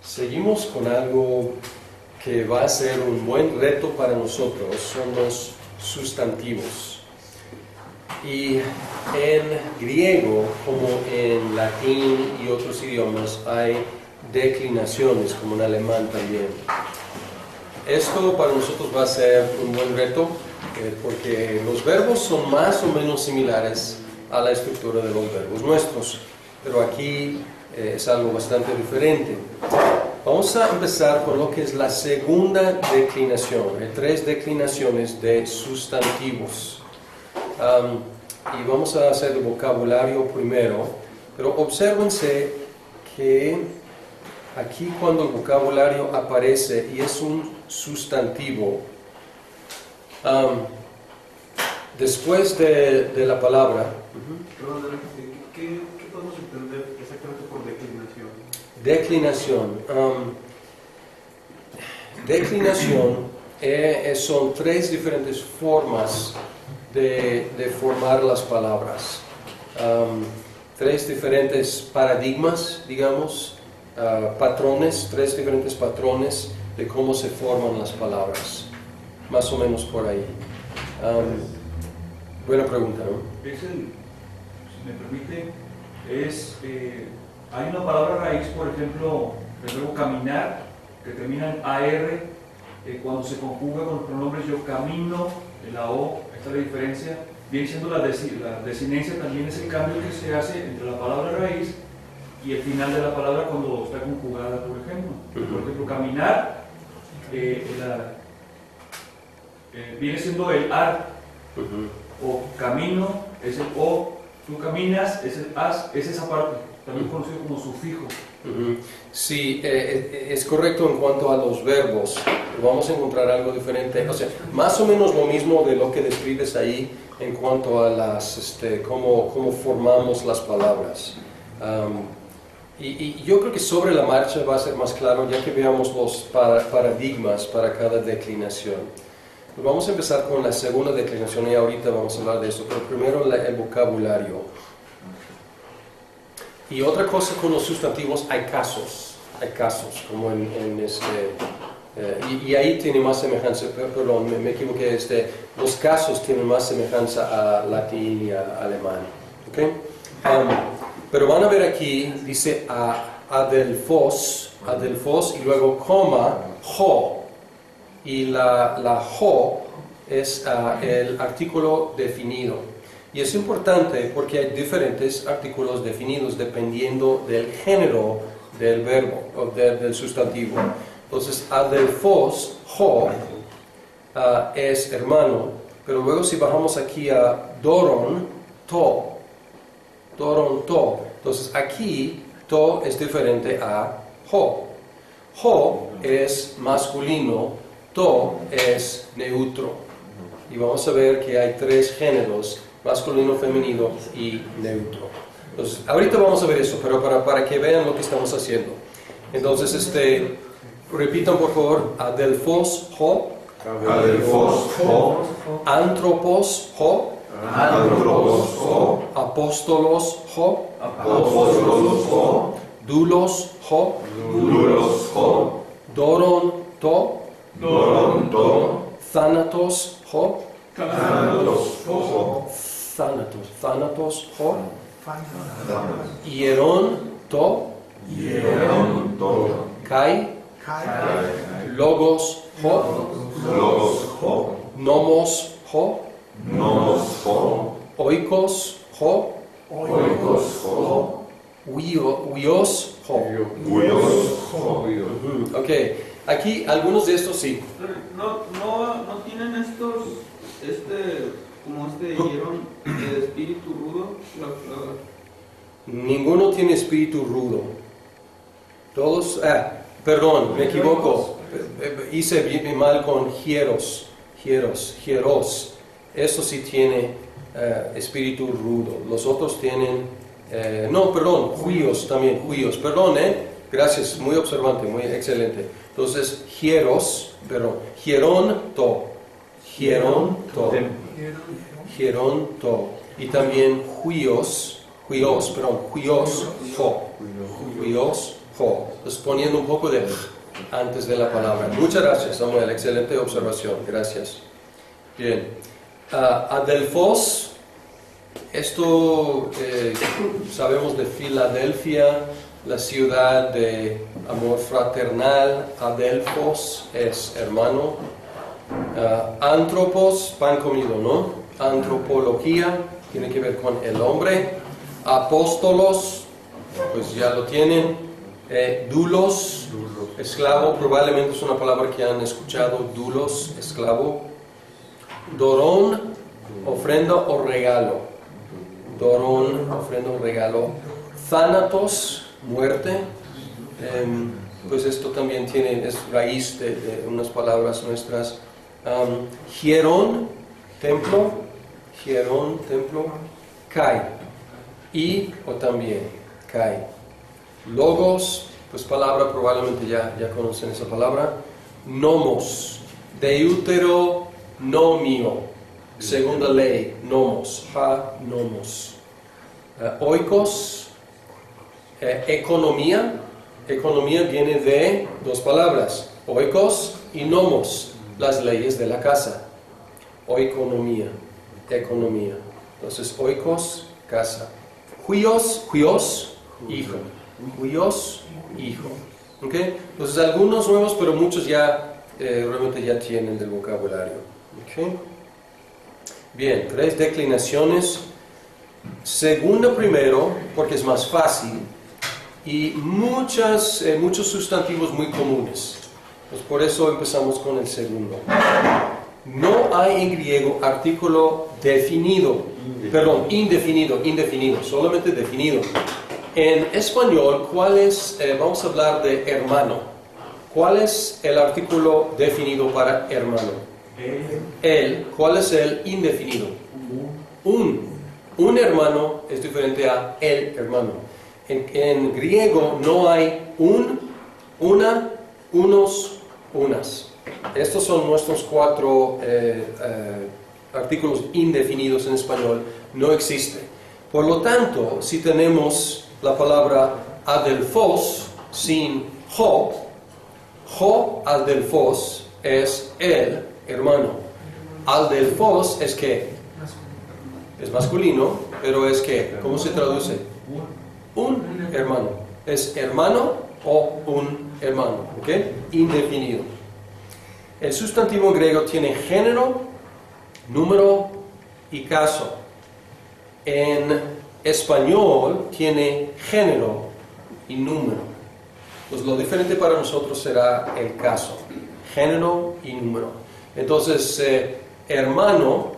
Seguimos con algo que va a ser un buen reto para nosotros, son los sustantivos. Y en griego, como en latín y otros idiomas, hay declinaciones, como en alemán también. Esto para nosotros va a ser un buen reto, porque los verbos son más o menos similares a la estructura de los verbos nuestros, pero aquí es algo bastante diferente. Vamos a empezar con lo que es la segunda declinación. Hay 3 declinaciones de sustantivos. Y vamos a hacer el vocabulario primero, pero obsérvense que aquí cuando el vocabulario aparece y es un sustantivo, después de la palabra... ¿Qué podemos entender exactamente por declinación? Declinación son 3 diferentes formas de formar las palabras. 3 diferentes paradigmas, digamos, patrones, 3 diferentes patrones de cómo se forman las palabras. Más o menos por ahí. Buena pregunta, ¿no? Si me permite, hay una palabra raíz, por ejemplo, el verbo caminar, que termina en AR, cuando se conjuga con los pronombres yo camino, la O, esta es la diferencia, viene siendo la desinencia, también es el cambio que se hace entre la palabra raíz y el final de la palabra cuando está conjugada, por ejemplo. Por ejemplo, caminar, viene siendo el AR, o camino, es el O, tú caminas, es el AS, es esa parte, también conocido como sufijo. Sí, es correcto en cuanto a los verbos, pero vamos a encontrar algo diferente, o sea, más o menos lo mismo de lo que describes ahí en cuanto a las, cómo formamos las palabras. Y yo creo que sobre la marcha va a ser más claro ya que veamos los paradigmas para cada declinación. Pues vamos a empezar con la segunda declinación y ahorita vamos a hablar de eso, pero primero el vocabulario. Y otra cosa con los sustantivos, hay casos, como y ahí tiene más semejanza, perdón, me equivoqué, los casos tienen más semejanza a latín y a alemán, ¿ok? Pero van a ver aquí, dice adelphos y luego coma, jo, y la jo es el artículo definido. Y es importante porque hay diferentes artículos definidos dependiendo del género del verbo o del sustantivo. Entonces, adelphos, jo, es hermano, pero luego si bajamos aquí a doron, to. Entonces, aquí, to es diferente a jo. Jo es masculino, to es neutro. Y vamos a ver que hay 3 géneros, masculino, femenino y neutro. Entonces, ahorita vamos a ver eso, pero para que vean lo que estamos haciendo. Entonces, repitan por favor, adelphos, jo. Adelphos, jo. Anthropos, jo. Anthropos, jo. Apóstolos, jo. Apóstolos, jo. Doulos, jo. Doulos, jo. Doron, to. Doron, to. Thanatos, jo. Thanatos, jo. Thanatos, jo. Hieron, to. Hieron, to. Kai, logos, jo. Logos, jo. Nomos, jo. Nomos, jo. Oikos, jo. Oikos, jo. Huios, jo. Huios, jo. Ok, aquí algunos de estos sí. No tienen estos, como hierón de espíritu rudo. Ninguno tiene espíritu rudo. Todos, perdón, me equivoco. Hice bien mal con hieros. Eso sí tiene espíritu rudo. Los otros tienen, huios también, huios. Perdón, gracias, muy observante, muy excelente. Entonces, hieros, hieronto. Y también huios, jo. jo. Entonces poniendo un poco de antes de la palabra. Muchas gracias, Samuel. Excelente observación. Gracias. Bien. Adelphos. Esto sabemos de Filadelfia, la ciudad de amor fraternal. Adelphos es hermano. Antropos, pan comido, ¿no? Antropología tiene que ver con el hombre. Apóstolos, pues ya lo tienen. Dulos, esclavo, probablemente es una palabra que han escuchado. Dulos, esclavo. Dorón, ofrenda o regalo. Dorón, ofrenda o regalo. Thanatos, muerte. Pues esto también es raíz de unas palabras nuestras. Hierón, templo. Hierón, templo. Kai, y o también. Kai. Logos, pues palabra, probablemente ya conocen esa palabra. Nomos, deuteronomio. Segunda ley, nomos, nomos. Oikos, economía. Economía viene de dos palabras, oikos y nomos, las leyes de la casa. Oikonomía, economía. Entonces, oikos, casa. Huios, hijo. Huios, hijo. ¿Okay? Entonces, algunos nuevos, pero muchos ya realmente ya tienen del vocabulario. ¿Okay? Bien, 3 declinaciones. Segunda primero, porque es más fácil, y muchos sustantivos muy comunes. Pues por eso empezamos con el segundo. No hay en griego artículo indefinido, solamente definido. En español, vamos a hablar de hermano. ¿Cuál es el artículo definido para hermano? El. ¿Cuál es el indefinido? Un hermano es diferente a el hermano. En griego no hay una, unos, unas. Estos son nuestros 4 artículos indefinidos en español. No existe. Por lo tanto, si tenemos la palabra adelphos sin jo adelphos es el hermano. Adelphos es que es masculino, pero es que, ¿cómo se traduce? Un hermano. Es hermano o un hermano, ¿ok? Indefinido. El sustantivo en griego tiene género, número y caso. En español tiene género y número. Pues lo diferente para nosotros será el caso, género y número. Entonces, hermano,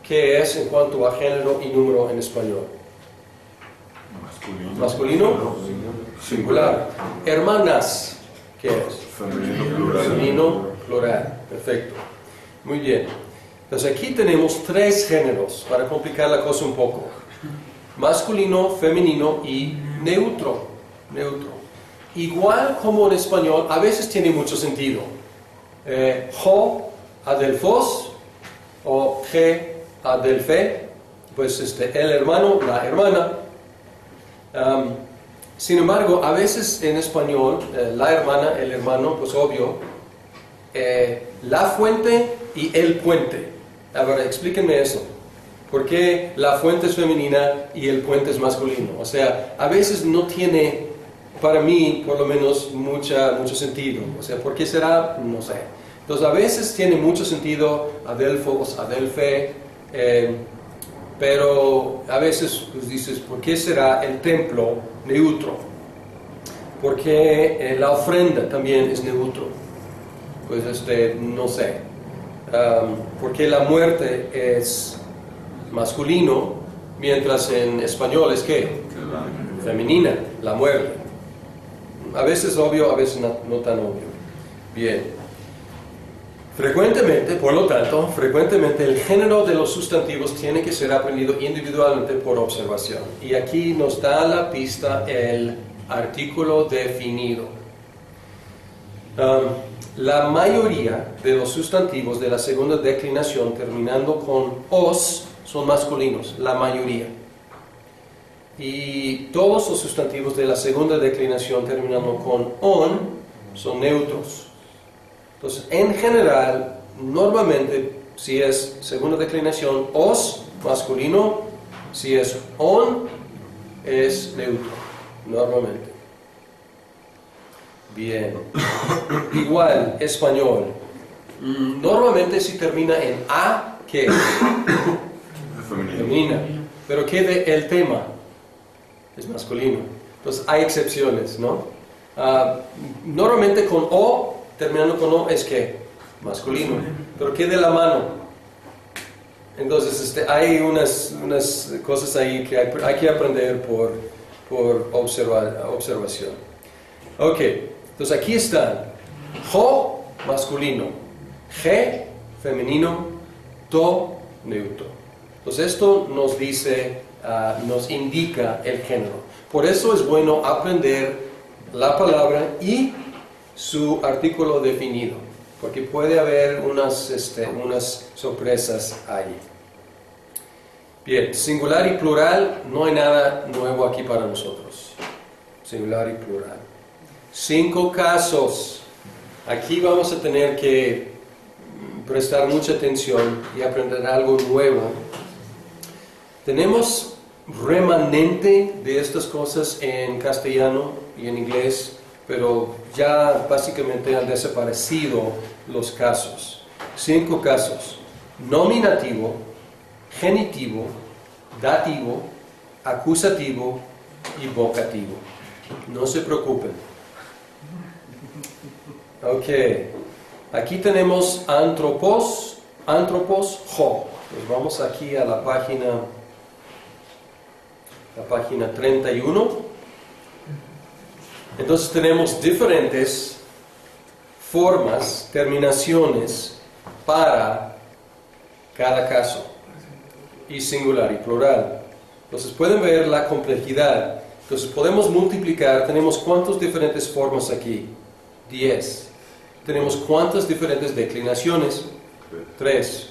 ¿qué es en cuanto a género y número en español? Masculino. Singular. Hermanas, ¿qué es? Femenino, plural. Perfecto. Muy bien. Entonces aquí tenemos 3 géneros para complicar la cosa un poco. Masculino, femenino y neutro. Igual como en español, a veces tiene mucho sentido. Jo, adelphos, o je, adelphe, pues el hermano, la hermana. Sin embargo, a veces en español, la hermana, el hermano, pues obvio, la fuente y el puente. A ver, explíquenme eso. ¿Por qué la fuente es femenina y el puente es masculino? O sea, a veces no tiene, para mí, por lo menos, mucho sentido. O sea, ¿por qué será? No sé. Entonces, a veces tiene mucho sentido adelphos, adelphe, pero a veces pues dices, ¿por qué será el templo neutro? Porque la ofrenda también es neutro. Pues no sé. Porque la muerte es masculino, mientras en español es ¿qué? Femenina, la muerte. A veces obvio, a veces no tan obvio. Bien. Por lo tanto, el género de los sustantivos tiene que ser aprendido individualmente por observación. Y aquí nos da la pista el artículo definido. La mayoría de los sustantivos de la segunda declinación terminando con os son masculinos, la mayoría. y todos los sustantivos de la segunda declinación terminando con on son neutros. Entonces, en general, normalmente, si es segunda declinación, os, masculino, si es on, es neutro, normalmente. Bien. Igual, español. Normalmente si termina en a, ¿qué es? Femenina. Pero ¿qué de el tema? Es masculino. Entonces hay excepciones, ¿no? Normalmente con o, terminando con o, es ¿qué? Masculino. Pero ¿qué de la mano? Entonces hay unas cosas ahí que hay que aprender por observación. Ok, entonces aquí están. Jo, masculino. Je, femenino. To, neutro. Entonces esto nos dice, nos indica el género. Por eso es bueno aprender la palabra y su artículo definido, porque puede haber unas sorpresas ahí. Bien, singular y plural, no hay nada nuevo aquí para nosotros. Singular y plural. 5 casos. Aquí vamos a tener que prestar mucha atención y aprender algo nuevo. Tenemos remanente de estas cosas en castellano y en inglés, pero ya básicamente han desaparecido los casos. 5 casos: nominativo, genitivo, dativo, acusativo y vocativo. No se preocupen. Ok, aquí tenemos antropos, jo. Pues vamos aquí a la página 31. Entonces tenemos diferentes formas, terminaciones para cada caso, y singular y plural. Entonces pueden ver la complejidad. Entonces podemos multiplicar. Tenemos ¿cuántas diferentes formas aquí? 10. Tenemos ¿cuántas diferentes declinaciones? 3.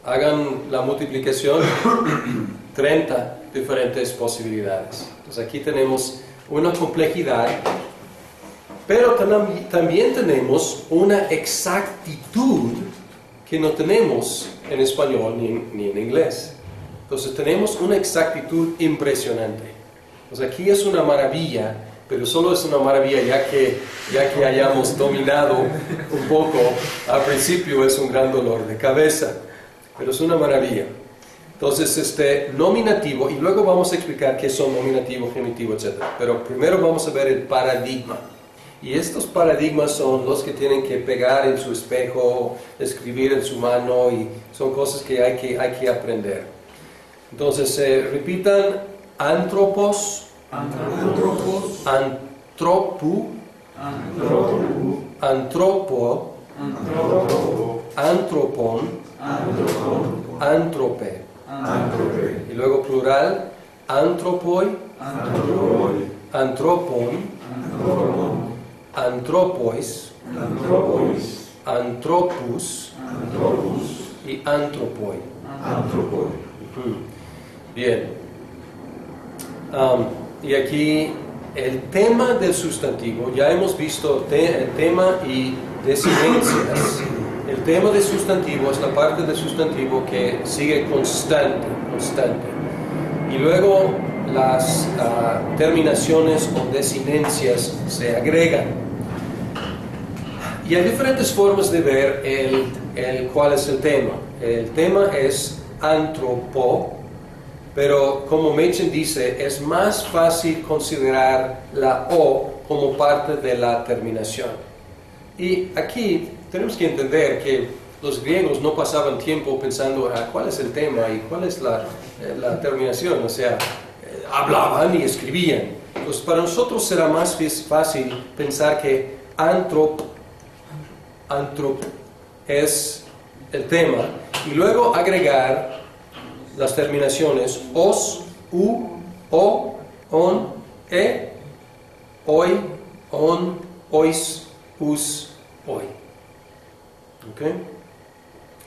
Hagan la multiplicación. 30 diferentes posibilidades. Entonces aquí tenemos una complejidad, pero también tenemos una exactitud que no tenemos en español ni en inglés. Entonces tenemos una exactitud impresionante. Pues aquí es una maravilla, pero solo es una maravilla ya que hayamos dominado un poco. Al principio es un gran dolor de cabeza, pero es una maravilla. Entonces, nominativo, y luego vamos a explicar qué son nominativo, genitivo, etc. Pero primero vamos a ver el paradigma. Y estos paradigmas son los que tienen que pegar en su espejo, escribir en su mano, y son cosas que hay que aprender. Entonces, repitan: antropos, antropu, antropo, antropon, antrope. Y luego plural: antropoi, antropon, antropois, antropus y antropoi. Bien. Y aquí el tema del sustantivo, ya hemos visto el tema y desinencias. El tema del sustantivo es la parte del sustantivo que sigue constante. Y luego las terminaciones o desinencias se agregan. Y hay diferentes formas de ver cuál es el tema. El tema es antropo, pero como Machen dice, es más fácil considerar la O como parte de la terminación. Y aquí tenemos que entender que los griegos no pasaban tiempo pensando cuál es el tema y cuál es la terminación, o sea, hablaban y escribían. Entonces para nosotros será más fácil pensar que antrop es el tema y luego agregar las terminaciones os, u, o, on, e, oi, on, ois, us, oi. ¿Okay?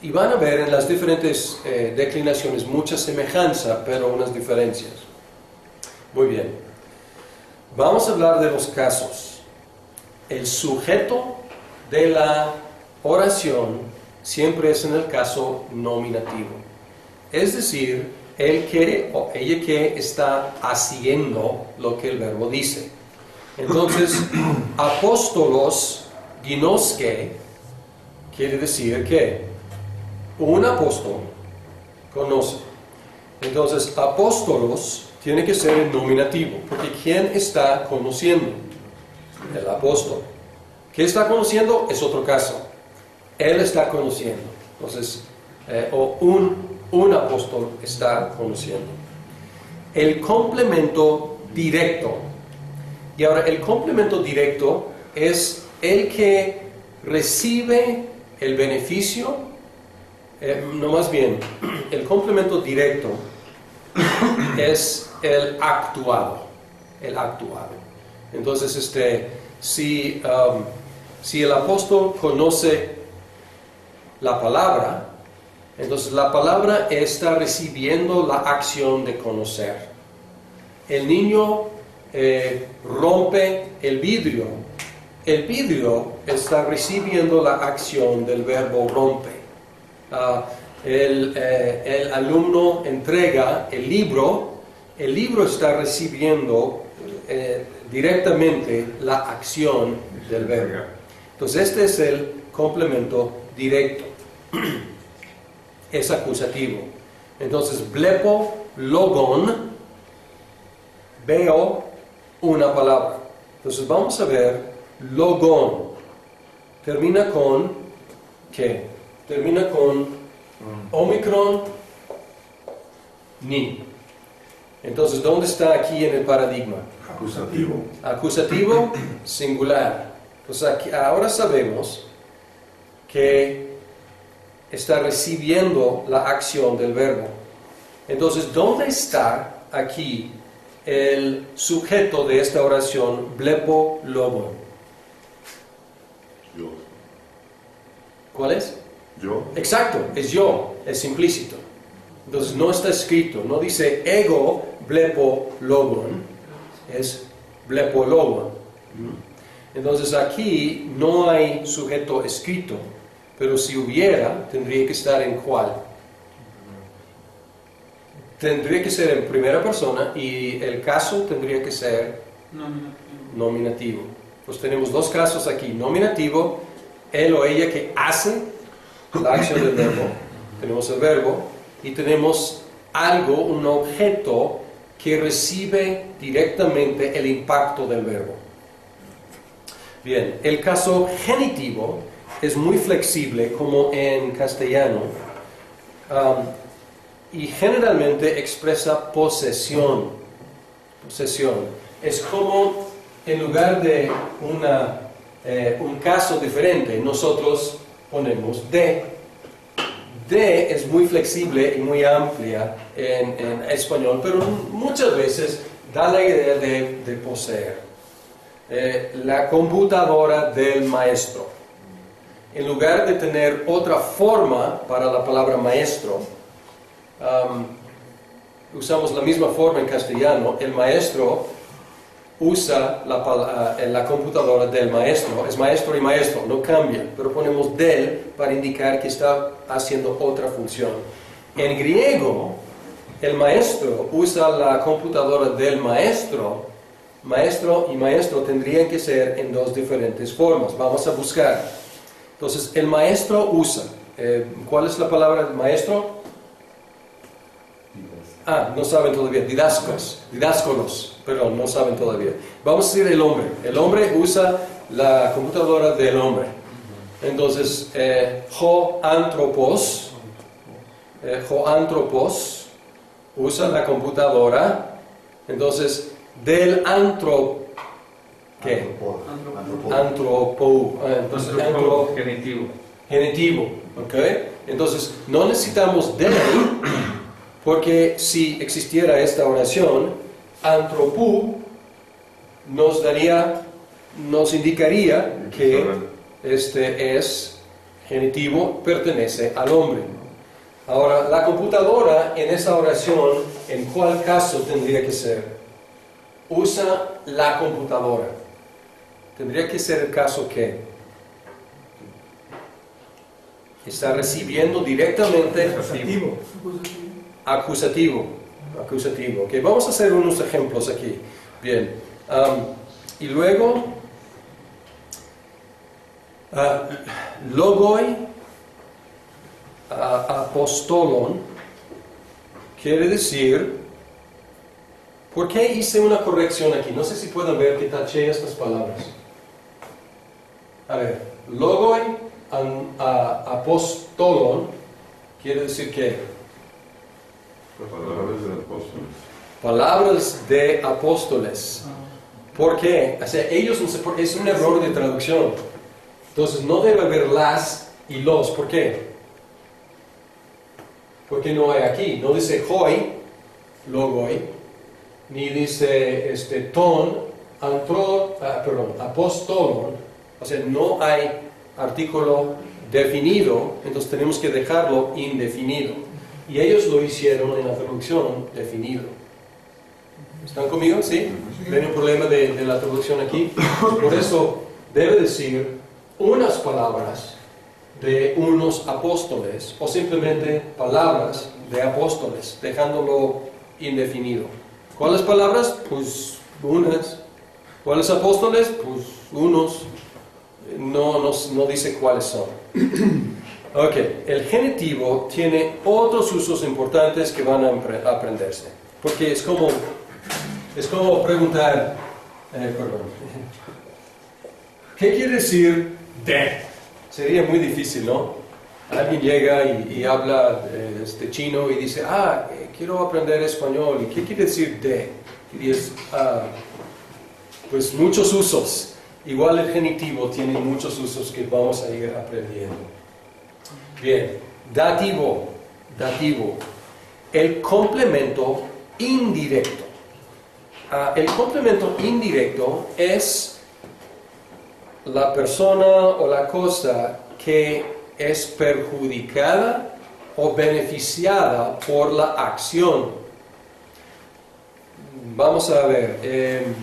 Y van a ver en las diferentes declinaciones mucha semejanza, pero unas diferencias. Muy bien. Vamos a hablar de los casos. El sujeto de la oración siempre es en el caso nominativo. Es decir, el que o ella que está haciendo lo que el verbo dice. Entonces, apóstolos ginoske quiere decir que un apóstol conoce. Entonces, apóstolos tiene que ser en nominativo, porque ¿quién está conociendo? El apóstol. ¿Qué está conociendo? Es otro caso. Él está conociendo. Entonces, un apóstol está conociendo. El complemento directo. Y ahora, el complemento directo es el que recibe el beneficio, no más bien, el complemento directo es el actuado. Entonces, si el apóstol conoce la palabra, entonces la palabra está recibiendo la acción de conocer. El niño rompe el vidrio está recibiendo la acción del verbo rompe. El alumno entrega el libro está recibiendo directamente la acción del verbo. Entonces este es el complemento directo. Es acusativo. Entonces, blepo logon, veo una palabra. Entonces vamos a ver logon. Termina con ¿qué? Termina con omicron ni. Entonces, ¿dónde está aquí en el paradigma? Acusativo. Acusativo singular. Entonces ahora sabemos que está recibiendo la acción del verbo. Entonces, ¿dónde está aquí el sujeto de esta oración, blepo logon? Yo. ¿Cuál es? Yo. Exacto, es yo, es implícito. Entonces no está escrito, no dice ego blepo logon, es blepo logon. Entonces aquí no hay sujeto escrito, pero si hubiera, tendría que estar en cuál. Tendría que ser en primera persona y el caso tendría que ser nominativo. Pues tenemos dos casos aquí, nominativo, él o ella que hace la acción del verbo, tenemos el verbo, y tenemos algo, un objeto que recibe directamente el impacto del verbo. Bien, el caso genitivo es muy flexible como en castellano y generalmente expresa posesión. Es como en lugar de un caso diferente, nosotros ponemos de. De es muy flexible y muy amplia en español, pero muchas veces da la idea de poseer. La computadora del maestro. En lugar de tener otra forma para la palabra maestro, usamos la misma forma en castellano. El maestro usa la computadora del maestro, es maestro y maestro, no cambia, pero ponemos del para indicar que está haciendo otra función. En griego, el maestro usa la computadora del maestro. Maestro y maestro tendrían que ser en dos diferentes formas. Vamos a buscar. Entonces, el maestro usa. ¿Cuál es la palabra maestro? No saben todavía. Didáscolos. Perdón, no saben todavía. Vamos a decir el hombre. El hombre usa la computadora del hombre. Entonces, joantropos usa la computadora. Entonces, del ¿qué? Genitivo. ¿Ok? Entonces, no necesitamos del, porque si existiera esta oración, antropú nos indicaría que este es genitivo, pertenece al hombre. Ahora, la computadora en esa oración, ¿en cuál caso tendría que ser? usa la computadora. Tendría que ser el caso que está recibiendo directamente acusativo. Okay, vamos a hacer unos ejemplos aquí. Bien. Y luego, logoi apostolon quiere decir, ¿por qué hice una corrección aquí? No sé si pueden ver que taché estas palabras. A ver, logoi apostolon quiere decir que Palabras de apóstoles. palabras de apóstoles. ¿Por qué? O sea, ellos no sé, es un error de traducción. Entonces no debe haber las y los. ¿Por qué? Porque no hay aquí. No dice hoi, logoi, ni dice ton, apostolon. O sea, no hay artículo definido, entonces tenemos que dejarlo indefinido. Y ellos lo hicieron en la traducción definido. ¿Están conmigo? ¿Sí? ¿Ven un problema de la traducción aquí? Por eso debe decir unas palabras de unos apóstoles o simplemente palabras de apóstoles, dejándolo indefinido. ¿Cuáles palabras? Pues unas. ¿Cuáles apóstoles? Pues unos. No dice cuáles son. Ok, el genitivo tiene otros usos importantes que van a aprenderse. Porque es como preguntar, ¿qué quiere decir de? Sería muy difícil, ¿no? Alguien llega y habla chino y dice, quiero aprender español. ¿Y qué quiere decir de? Y es, pues muchos usos. Igual el genitivo tiene muchos usos que vamos a ir aprendiendo. Bien, dativo. El complemento indirecto. El complemento indirecto es la persona o la cosa que es perjudicada o beneficiada por la acción. Vamos a ver.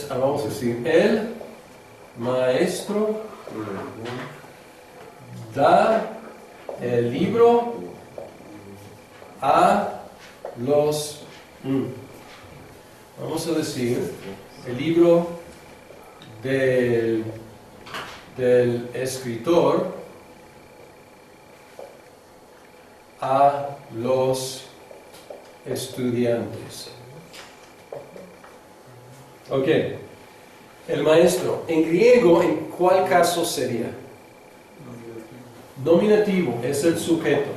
Vamos a decir, el maestro da el libro a los... Vamos a decir, el libro del escritor a los estudiantes. Ok, el maestro, en griego, ¿en cuál caso sería? Nominativo, es el sujeto.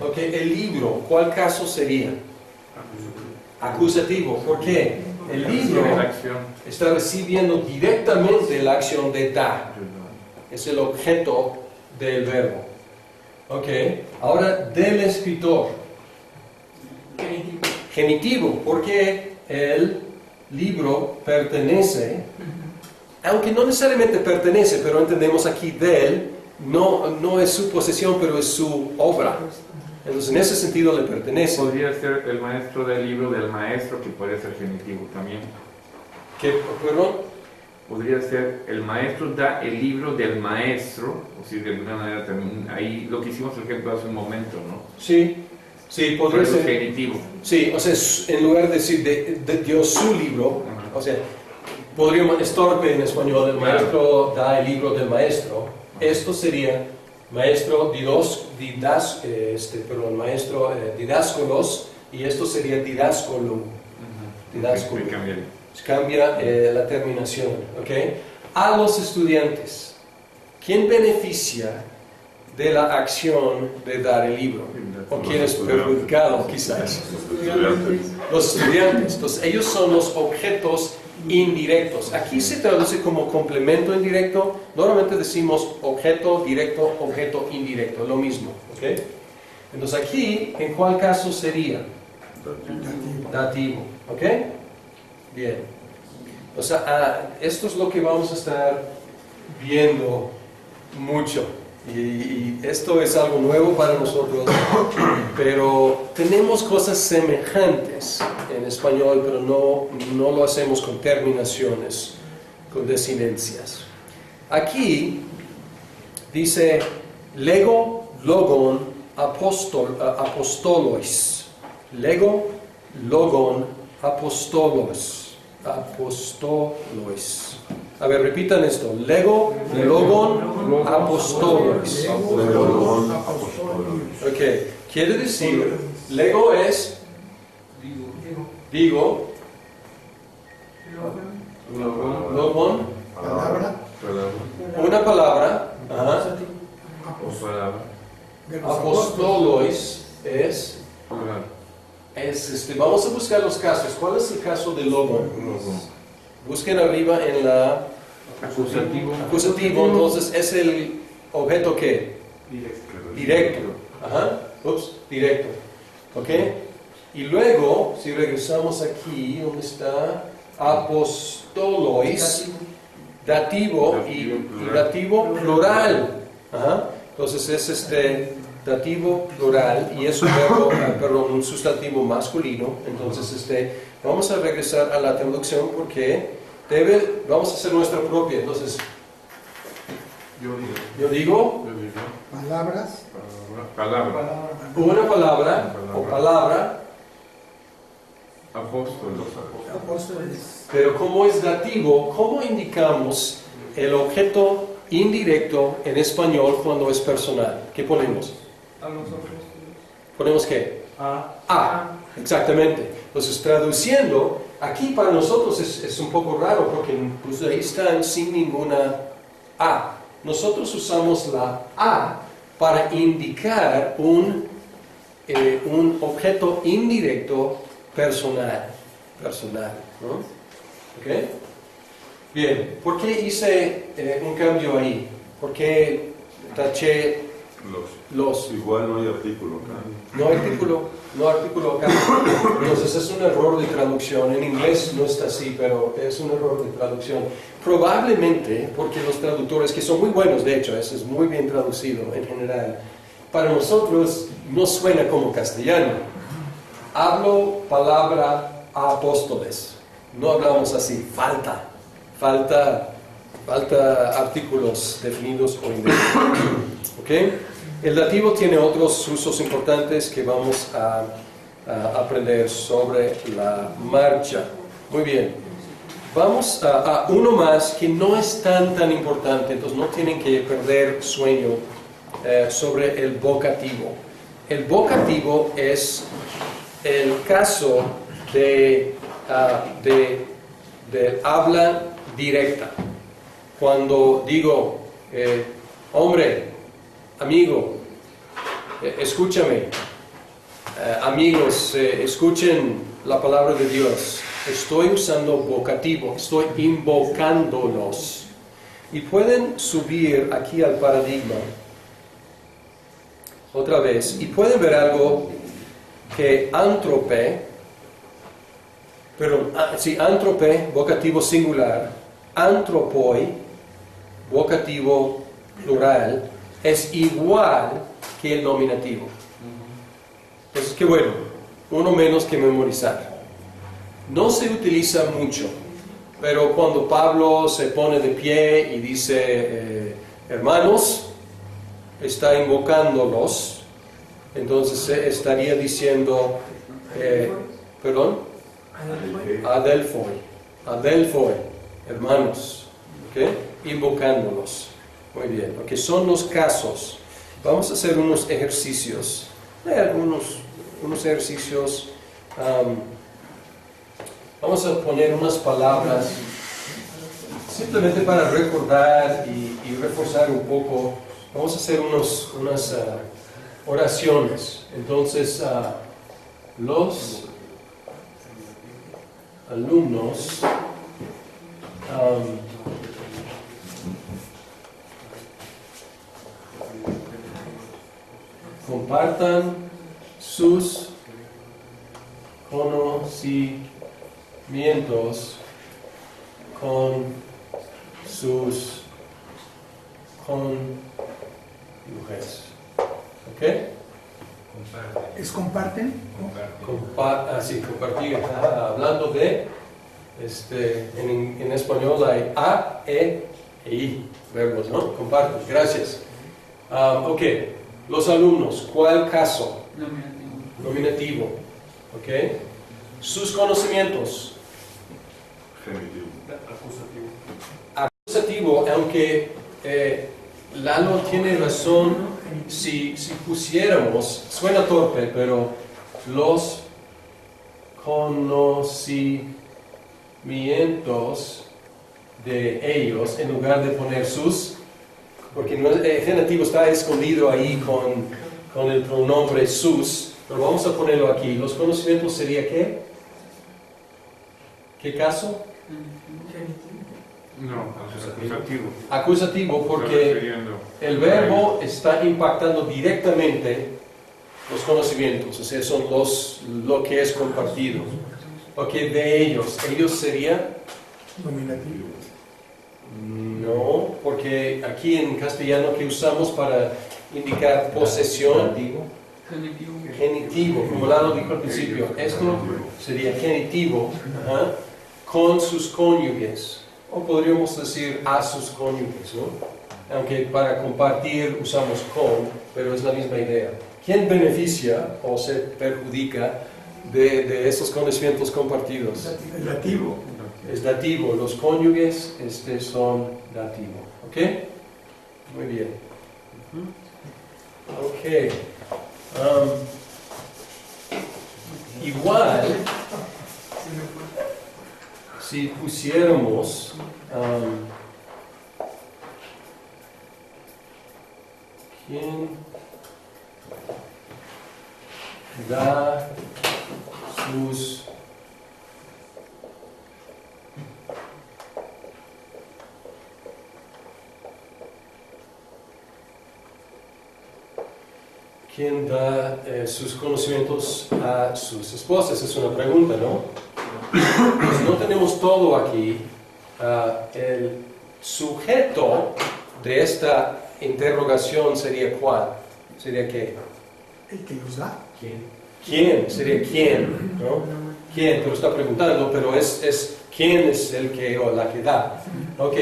Ok, el libro, ¿cuál caso sería? Acusativo, ¿por qué? El libro está recibiendo directamente la acción de da, es el objeto del verbo. Ok, ahora del escritor. Genitivo, porque el libro pertenece, aunque no necesariamente pertenece, pero entendemos aquí de él, no es su posesión, pero es su obra. Entonces en ese sentido le pertenece. Podría ser el maestro del libro del maestro, que puede ser genitivo también. ¿Qué, perdón? Podría ser el maestro da el libro del maestro, o si de alguna manera también, ahí lo que hicimos el ejemplo hace un momento, ¿no? Sí, podría ser genitivo. Sí, o sea, en lugar de decir dio su libro, o sea, podríamos, es torpe en español, el maestro da el libro del maestro. Esto sería maestro maestro didáscolos, y esto sería didáscolum. Didáscolum. Cambia la terminación, ¿ok? A los estudiantes. ¿Quién beneficia de la acción de dar el libro? ¿O quién es perjudicado, quizás? Los estudiantes. Entonces, ellos son los objetos indirectos. Aquí se traduce como complemento indirecto. Normalmente decimos objeto directo, objeto indirecto, lo mismo, ¿ok? Entonces, aquí, ¿en cuál caso sería? Dativo, ¿ok? Bien. O sea, esto es lo que vamos a estar viendo mucho. Y esto es algo nuevo para nosotros, pero tenemos cosas semejantes en español, pero no lo hacemos con terminaciones, con desinencias. Aquí dice lego, logon, apostolois. Lego, logon, apostolois. Apostolois. A ver, repitan esto. Lego, logon, apostolois. Ok, quiere decir, lego es, digo, logon, una palabra, ajá. Apostolois es, vamos a buscar los casos. ¿Cuál es el caso de logon? Busquen arriba en la acusativo, entonces es el objeto ¿qué? Directo. Ajá. Directo. ¿Ok? Y luego, si regresamos aquí, ¿dónde está? Apostolois, dativo y dativo plural. Ajá. Entonces es dativo plural y es un verbo, un sustantivo masculino. Entonces vamos a regresar a la traducción porque vamos a hacer nuestra propia. Entonces, yo digo palabras, una palabra o palabra, apóstoles. pero como es dativo, ¿cómo indicamos el objeto indirecto en español cuando es personal? ¿Qué ponemos? A los apóstoles. ¿Ponemos qué? A. Exactamente. Entonces, traduciendo, aquí para nosotros es un poco raro porque pues, ahí están sin ninguna A. Nosotros usamos la A para indicar un objeto indirecto personal, ¿no? ¿Ok? Bien, ¿por qué hice un cambio ahí? ¿Por qué taché los? Igual no hay artículo acá. No artículo acá. Entonces es un error de traducción. En inglés no está así, pero es un error de traducción. Probablemente porque los traductores, que son muy buenos, de hecho, eso es muy bien traducido en general, para nosotros no suena como castellano. Hablo palabra a apóstoles. No hablamos así. Falta artículos definidos o indefinidos. ¿Ok? El dativo tiene otros usos importantes que vamos a aprender sobre la marcha. Muy bien. Vamos a uno más que no es tan importante, entonces no tienen que perder sueño sobre el vocativo. El vocativo es el caso de habla directa. Cuando digo, hombre, amigo, escúchame, amigos, escuchen la palabra de Dios. Estoy usando vocativo, estoy invocándolos. Y pueden subir aquí al paradigma otra vez y pueden ver algo que antrope, vocativo singular, antropoi, vocativo plural, es igual que el nominativo. Entonces, qué bueno, uno menos que memorizar. No se utiliza mucho, pero cuando Pablo se pone de pie y dice, hermanos, está invocándolos, entonces estaría diciendo, Adelphoi, hermanos, ¿okay? Invocándolos. Muy bien, porque son los casos. Vamos a hacer unos ejercicios. Hay unos ejercicios. Vamos a poner unas palabras simplemente para recordar y reforzar un poco. Vamos a hacer unas oraciones. Entonces, los alumnos compartan sus conocimientos con sus y mujeres. ¿Ok? ¿Es comparten? Compartir. Hablando de, en español hay A, E I, verbos, ¿no? Comparten. Gracias. Ok, los alumnos, ¿cuál caso? Nominativo. Ok. Sus conocimientos. Genitivo. Acusativo, aunque Lalo tiene razón, si pusiéramos, suena torpe, pero los conocimientos de ellos, en lugar de poner sus, porque el genitivo está escondido ahí con el pronombre sus, pero vamos a ponerlo aquí. Los conocimientos sería ¿qué? ¿Qué caso? No, acusativo. Acusativo, porque el verbo está impactando directamente los conocimientos, o sea, son lo que es compartido. Ok, de ellos. ¿Ellos sería? Nominativo. No, porque aquí en castellano que usamos para indicar posesión, genitivo, como Lalo dijo al principio, esto sería genitivo, ajá, con sus cónyuges, o podríamos decir a sus cónyuges, ¿no? Aunque para compartir usamos con, pero es la misma idea. ¿Quién beneficia o se perjudica de esos conocimientos compartidos? El dativo. Es dativo, los cónyuges son dativo. ¿Ok? Muy bien. Ok. Igual, si pusiéramos ¿quién da sus sus conocimientos a sus esposas? Es una pregunta, ¿no? Pues no tenemos todo aquí. El sujeto de esta interrogación sería ¿cuál? ¿Sería qué? El que los da. ¿Quién? Sería quién, ¿no? ¿Quién? Pero está preguntando, pero es quién es el que o la que da. Ok,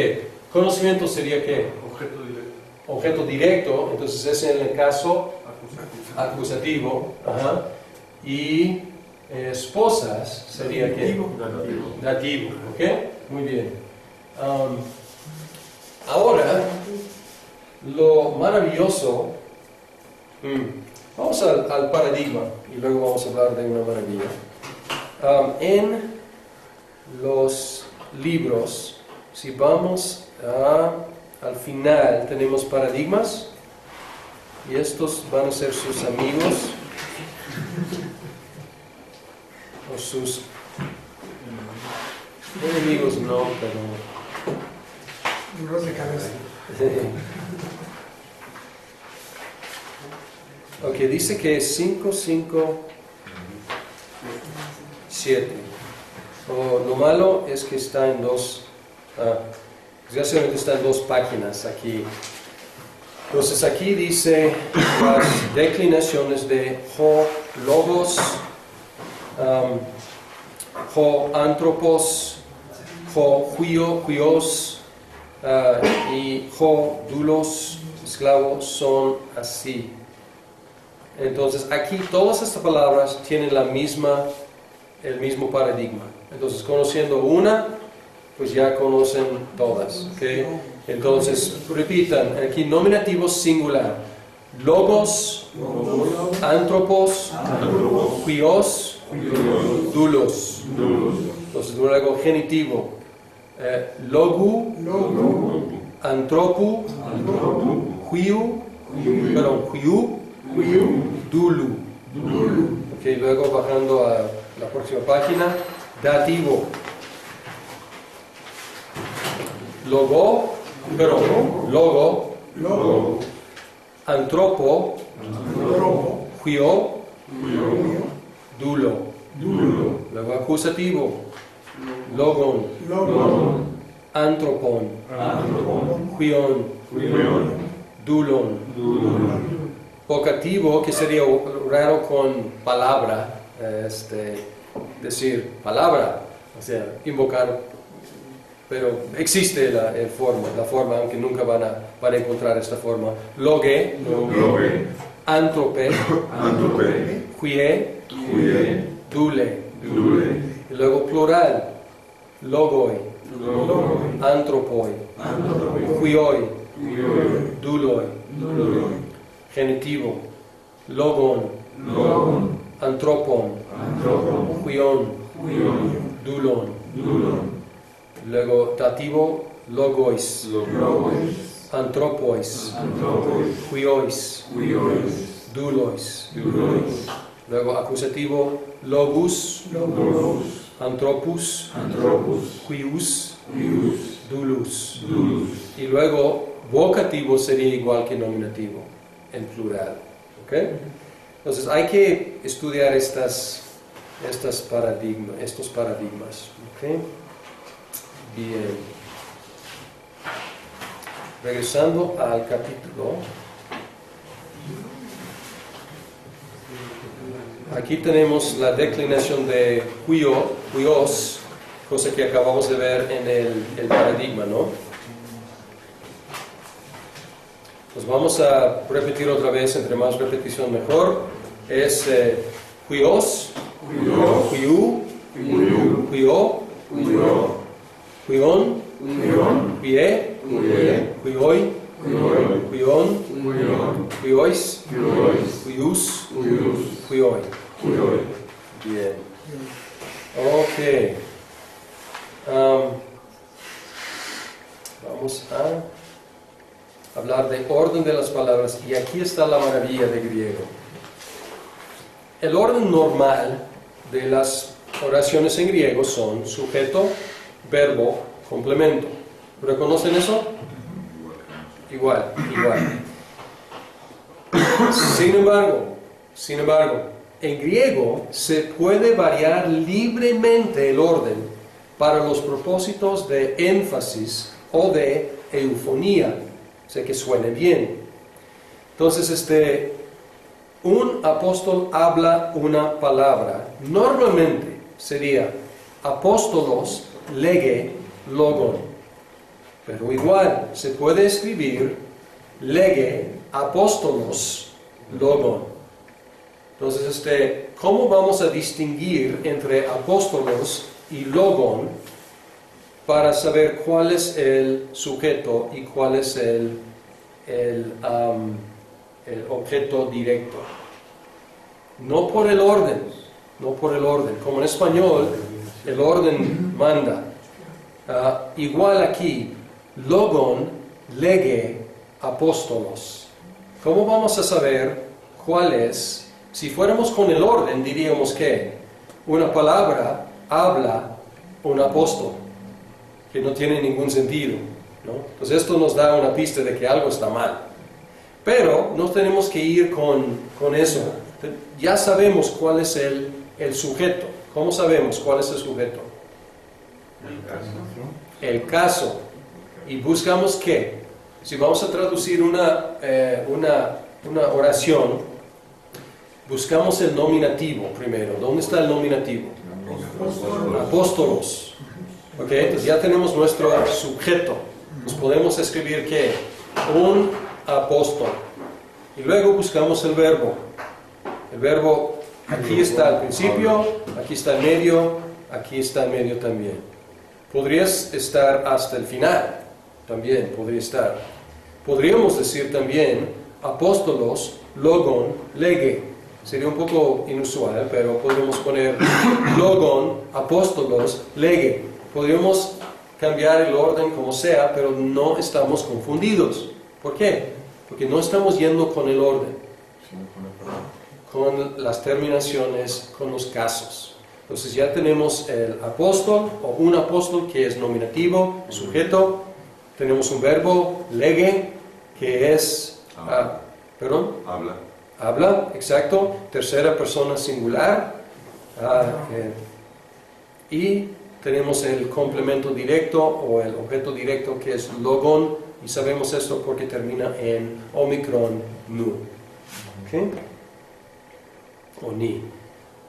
conocimiento sería ¿qué? Objeto directo. Objeto directo, entonces es en el caso acusativo. Ajá. Y esposas sería ¿qué? Dativo. ¿Ok? Muy bien. Ahora, lo maravilloso, vamos al paradigma y luego vamos a hablar de una maravilla. En los libros, si vamos al final, tenemos paradigmas y estos van a ser sus amigos o sus enemigos, no, pero Dolores de cabeza. ok, dice que es 5, 5, 7. Lo malo es que está en desgraciadamente está en 2 páginas aquí. Entonces aquí dice las declinaciones de ho logos, ho antropos, ho huios y ho doulos, esclavos, son así. Entonces aquí todas estas palabras tienen el mismo paradigma. Entonces conociendo una, pues ya conocen todas. ¿Okay? Entonces repitan, aquí nominativo singular. Logos, antropos, huios, doulos. Entonces luego genitivo. Logu, antropu, huiu, dulu. Okay, luego bajando a la próxima página, dativo. Logo, antropo, huio, dulo. Luego acusativo, logon, antropon, huion, dulon. Vocativo, que sería raro con palabra, decir palabra, o sea, invocar, pero existe la forma, aunque nunca van a encontrar esta forma. Loge, antrope, quie, dule. Y luego plural, logoi, antropoi, quioi, duloi. Genitivo, logon, antropon, quion, dulon. Luego dativo, logois, antropois, quiois, dulois. Luego acusativo, logus, antropus, quius, dulus. Y luego vocativo sería igual que nominativo, en plural. ¿Ok? Entonces hay que estudiar estos paradigmas. ¿Ok? Bien. Regresando al capítulo. Aquí tenemos la declinación de huios, cosa que acabamos de ver en el paradigma, ¿no? Pues vamos a repetir otra vez, entre más repetición mejor. Es huios, huiu, huio, huion, huie, huioi, huion, huiois, huius, huioi. Bien. Ok. Vamos a hablar de orden de las palabras, y aquí está la maravilla de griego. El orden normal de las oraciones en griego son sujeto, verbo, complemento. ¿Reconocen eso? Igual. Sin embargo, en griego se puede variar libremente el orden para los propósitos de énfasis o de eufonía, o sea, que suene bien. Entonces, un apóstol habla una palabra. Normalmente sería apóstolos, lege, logon. Pero igual se puede escribir lege, apóstolos, logon. Entonces, ¿cómo vamos a distinguir entre apóstolos y logon para saber cuál es el sujeto y cuál es el objeto directo? No por el orden, como en español el orden manda. Igual aquí, logon, lege, apóstolos. ¿Cómo vamos a saber cuál es? Si fuéramos con el orden, diríamos que una palabra habla un apóstol, que no tiene ningún sentido, ¿no? Entonces esto nos da una pista de que algo está mal. Pero no tenemos que ir con eso. Ya sabemos cuál es el sujeto. ¿Cómo sabemos cuál es el sujeto? El caso. Y buscamos qué. Si vamos a traducir una oración, buscamos el nominativo primero. ¿Dónde está el nominativo? Apóstolos. Ok, entonces ya tenemos nuestro sujeto. Nos podemos escribir ¿qué? Un apóstol. Y luego buscamos el verbo. El verbo aquí está al principio, aquí está en medio, aquí está en medio también. Podrías estar hasta el final, también podría estar. Podríamos decir también apóstolos, logon, lege. Sería un poco inusual, pero podríamos poner logon, apóstolos, lege. Podríamos cambiar el orden como sea, pero no estamos confundidos. ¿Por qué? Porque no estamos yendo con el orden, con las terminaciones, con los casos. Entonces ya tenemos el apóstol o un apóstol que es nominativo, sujeto. Tenemos un verbo, lege, que es... ¿Perdón? Habla, exacto. Tercera persona singular. Y tenemos el complemento directo o el objeto directo que es logon, y sabemos esto porque termina en Omicron nu. ¿Ok? O ni.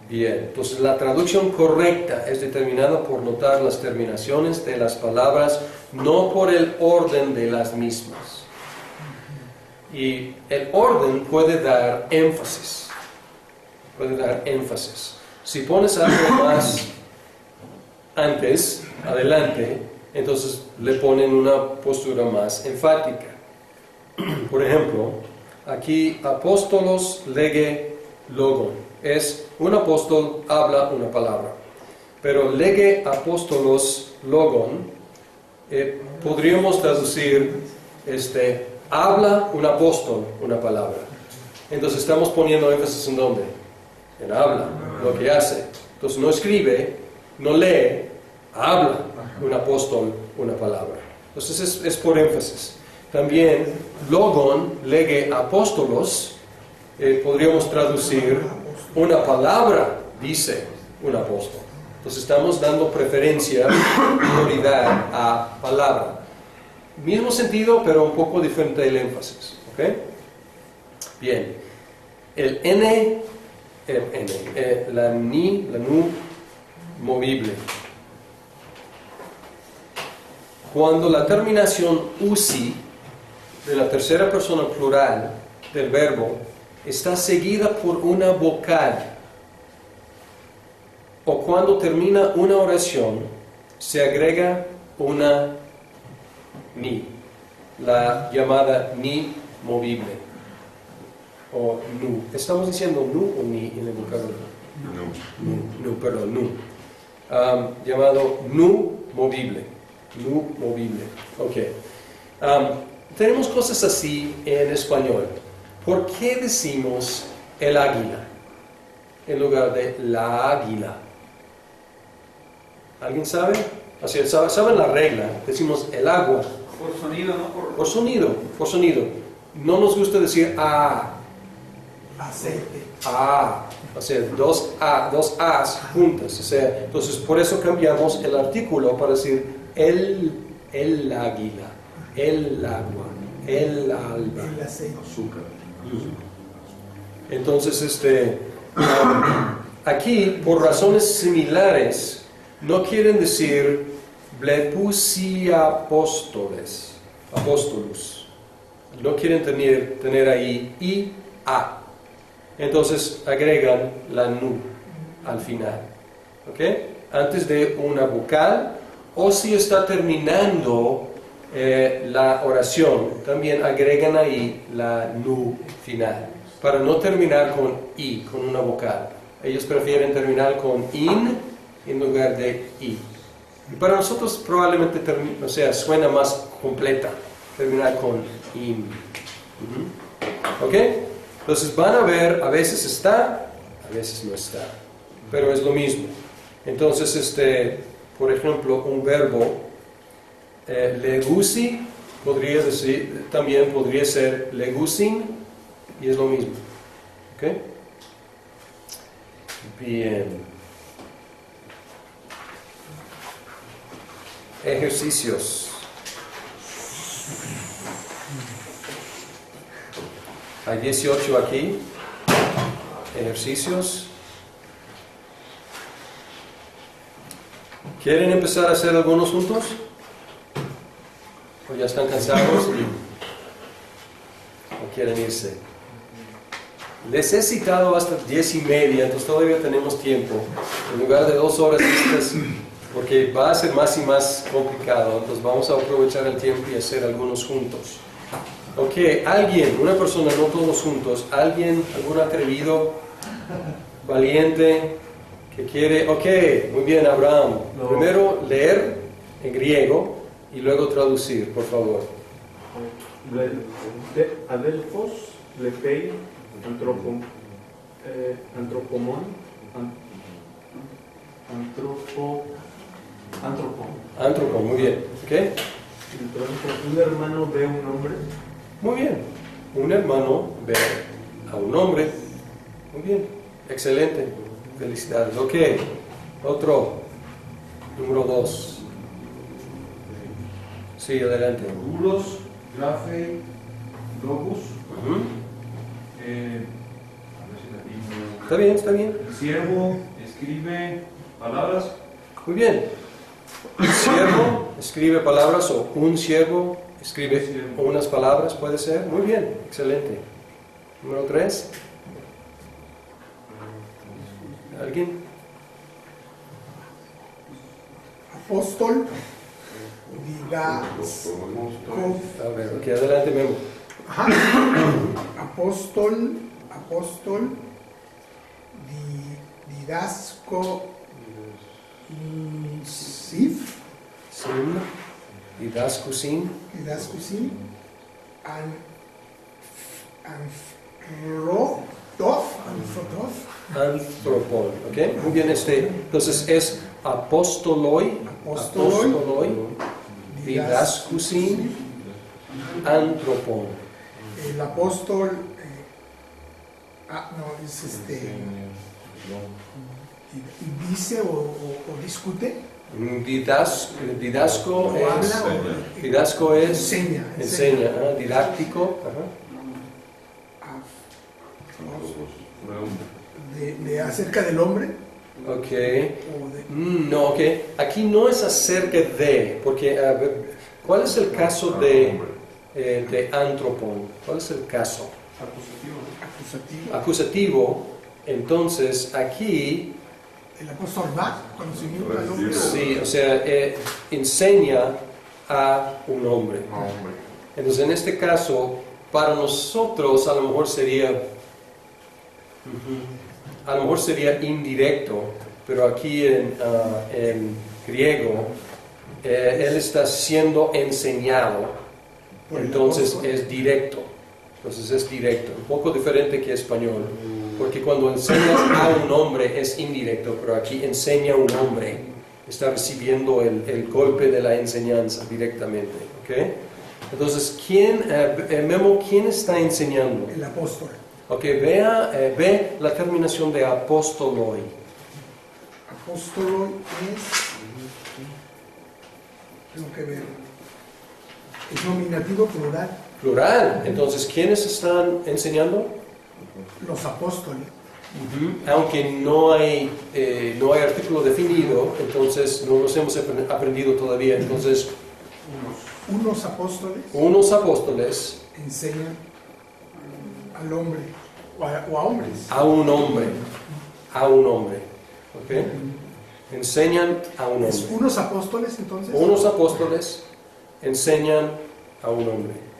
Bien, entonces la traducción correcta es determinada por notar las terminaciones de las palabras, no por el orden de las mismas. Y el orden puede dar énfasis. Puede dar énfasis. Si pones algo más antes, adelante, entonces le ponen una postura más enfática. Por ejemplo, aquí apóstolos lege logon. Es un apóstol habla una palabra. Pero lege apóstolos logon, podríamos traducir habla un apóstol una palabra. Entonces estamos poniendo énfasis en dónde? En habla, lo que hace. Entonces no escribe, no lee, habla un apóstol una palabra. Entonces es por énfasis. También logon, lege apóstolos, podríamos traducir una palabra, dice un apóstol. Entonces estamos dando preferencia, prioridad a palabra. Mismo sentido, pero un poco diferente el énfasis. ¿Ok? Bien. El la nu movible. Cuando la terminación usi de la tercera persona plural del verbo está seguida por una vocal, o cuando termina una oración se agrega una ni, la llamada ni movible, o nu. ¿Estamos diciendo nu o ni en el vocabulario? Nu. Llamado nu movible. Nu movible. Ok. Tenemos cosas así en español. ¿Por qué decimos el águila en lugar de la águila? ¿Alguien sabe? O sea, ¿saben la regla? Decimos el agua. Por sonido, ¿no? Por sonido. No nos gusta decir a. Aceite. A. O sea, dos A's juntas. O sea, entonces por eso cambiamos el artículo para decir el águila, el agua, el alba. El aceite. Azúcar. Entonces, aquí, por razones similares, no quieren decir blepusi apóstoles, apóstolos. No quieren tener ahí i, a. Entonces, agregan la nu al final. ¿Ok? Antes de una vocal, o si está terminando la oración, también agregan ahí la nu final, para no terminar con i, con una vocal. Ellos prefieren terminar con in en lugar de i. Y para nosotros probablemente suena más completa, terminar con in. ¿Ok? Entonces van a ver, a veces está, a veces no está, pero es lo mismo. Entonces, por ejemplo, un verbo, legusi, también podría ser legusin, y es lo mismo. ¿Ok? Bien. Ejercicios. Hay 18 aquí. Ejercicios. ¿Quieren empezar a hacer algunos juntos? ¿O ya están cansados y no quieren irse? Les he citado hasta 10:30, entonces todavía tenemos tiempo. En lugar de 2 horas extras, porque va a ser más y más complicado, entonces vamos a aprovechar el tiempo y hacer algunos juntos. Ok, alguien, una persona, no todos juntos, alguien, algún atrevido, valiente, que quiere, ok, muy bien, Abraham. No. Primero leer en griego y luego traducir, por favor. Adelphos, Lepei, Antropomon, Antropon, muy bien. ¿Ok? Entonces, un hermano ve un hombre. Muy bien. Un hermano ve a un hombre. Muy bien. Excelente. Felicidades. Ok. Otro. Número 2. Sí, adelante. Duros Grafe, logos. Ujú. A ver si latino. Está bien, está bien. El siervo escribe palabras. Muy bien. Un siervo escribe palabras o un siervo escribe unas palabras, puede ser. Muy bien, excelente. Número 3. ¿Alguien? Apóstol, didasko, A ver, aquí adelante, Memo. ajá. Apóstol, didasco, sif, Sim. Didascusin. didascusin, anfrodof, Anthropon. ¿Ok? Muy bien, entonces es apostoloi, didascusin, anthropon. el apóstol, no, es dice o discute, Didasco o es, habla o didasco es enseña. ajá, didáctico. De acerca del hombre, Ok. o de, No, ok. Aquí no es acerca de, porque a ver, ¿cuál es el caso de anthropon? ¿Cuál es el caso? acusativo. Acusativo. Entonces, aquí, El apóstol da conocimiento al hombre. sí, o sea, enseña a un hombre. Entonces, en este caso, para nosotros a lo mejor sería, indirecto, pero aquí en griego, él está siendo enseñado, Por el entonces apóstol. es directo. Entonces es directo, un poco diferente que español, porque cuando enseñas a un hombre es indirecto, pero aquí enseña a un hombre, está recibiendo el golpe de la enseñanza directamente, ¿ok? Entonces, Memo, ¿quién está enseñando? El apóstol. Ok, ve la terminación de apostoloi. Apóstolo es, tengo que ver, es nominativo plural, Plural, entonces, ¿quiénes están enseñando? los apóstoles. Aunque no hay artículo definido, entonces no nos hemos aprendido todavía. Entonces, Unos apóstoles unos apóstoles enseñan al hombre o a hombres. a un hombre, ¿ok? Enseñan a un Es hombre. unos apóstoles entonces. Unos apóstoles enseñan a un hombre.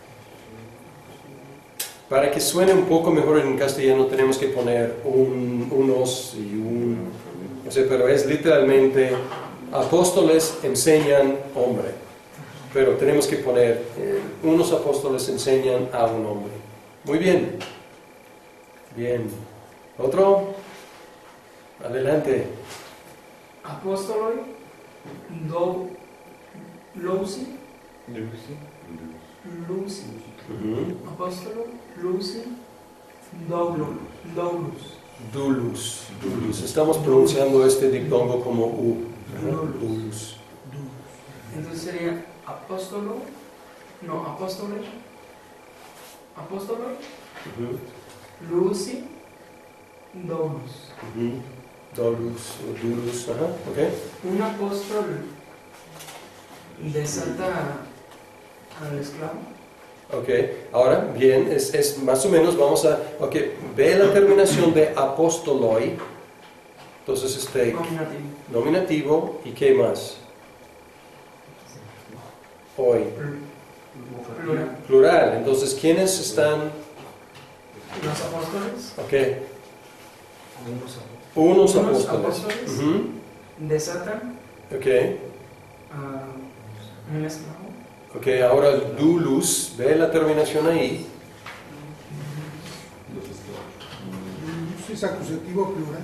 Para que suene un poco mejor en castellano tenemos que poner unos y un... O sea, pero es literalmente apóstoles enseñan hombre. Pero tenemos que poner unos apóstoles enseñan a un hombre. Muy bien. Bien. ¿Otro? Adelante. Apóstoloi, Lucy, Apóstolo, Lucy, Doulus. Dulus. Estamos pronunciando este diptongo como U. Dulus. Entonces sería apóstolo, apóstole, Lucy, Doulus. Dulus, ajá, ok. Un apóstol desata al esclavo. Ok, ahora, bien, es más o menos, vamos a... Ok, ve la terminación de apostoloi. Entonces, nominativo, ¿y qué más? Hoy. Plural. Entonces, ¿quiénes están? Los apóstoles. Ok. Unos Unos apóstoles. apóstoles. Ujú. Desatan Ok. a un esclavo. Ok, ahora dulus, ve la terminación ahí. Es acusativo plural.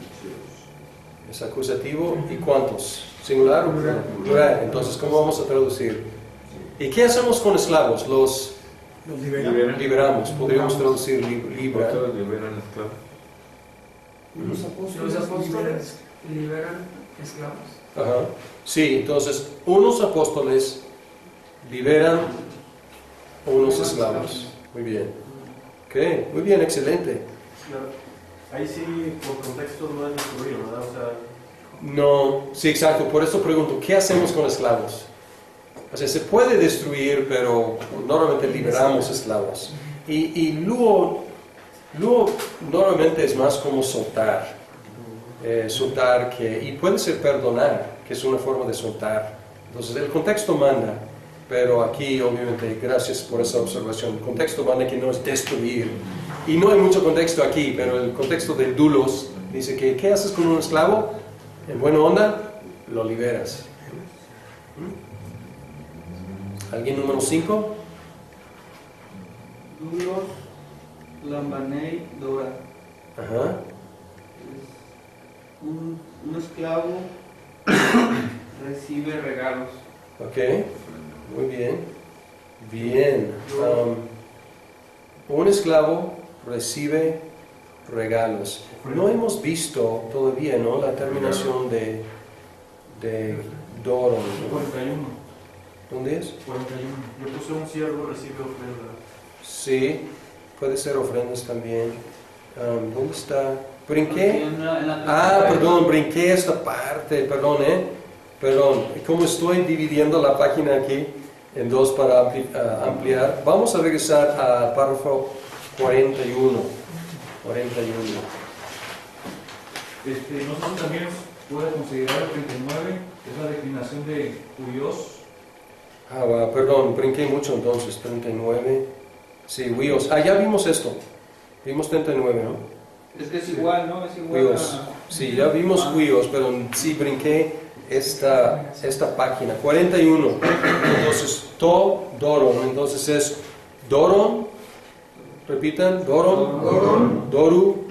Es acusativo. ¿Y cuántos? ¿Singular o plural? Plural. Entonces, ¿cómo vamos a traducir? ¿Y qué hacemos con esclavos? Los Los liberan. liberamos. Podríamos traducir libra. Los apóstoles, Los apóstoles liberan esclavos. Ajá. Sí, entonces, unos apóstoles liberan O unos esclavos. Muy bien. Ok, muy bien, excelente. Claro. Ahí sí, por contexto, no es destruido, ¿verdad? O sea, No, sí, exacto. Por eso pregunto, ¿qué hacemos con esclavos? O sea, se puede destruir, pero normalmente liberamos esclavos. Y luego normalmente es más como soltar. Soltar y puede ser perdonar, que es una forma de soltar. Entonces el contexto manda, pero aquí obviamente, gracias por esa observación, el contexto manda que no es destruir. Y no hay mucho contexto aquí, pero el contexto del dulos dice que ¿qué haces con un esclavo? En buena onda, lo liberas. ¿Alguien número 5? Dulos, Lambanei, Dora. Ajá. Un esclavo recibe regalos. Ok, muy bien. Bien. Un esclavo recibe regalos. No hemos visto todavía, ¿no?, la terminación de Doron, ¿no? 41. ¿Dónde es? 41. yo puse un siervo recibe ofrenda. Sí, puede ser ofrendas también. ¿Dónde está? Brinqué. Perdón, brinqué esta parte, perdón. Como estoy dividiendo la página aquí en dos para ampliar, vamos a regresar al párrafo 41. No sé si también puede considerar el 39, que es la declinación de huios. Perdón, brinqué mucho entonces, 39. Sí, huios. Ya vimos esto. Vimos 39, ¿no? Es que es igual, ¿no? Es igual Huios. Sí, ya vimos huios, pero sí brinqué esta página. 41. Entonces, Doron. Entonces es Doron. Repitan. Doron. Doru.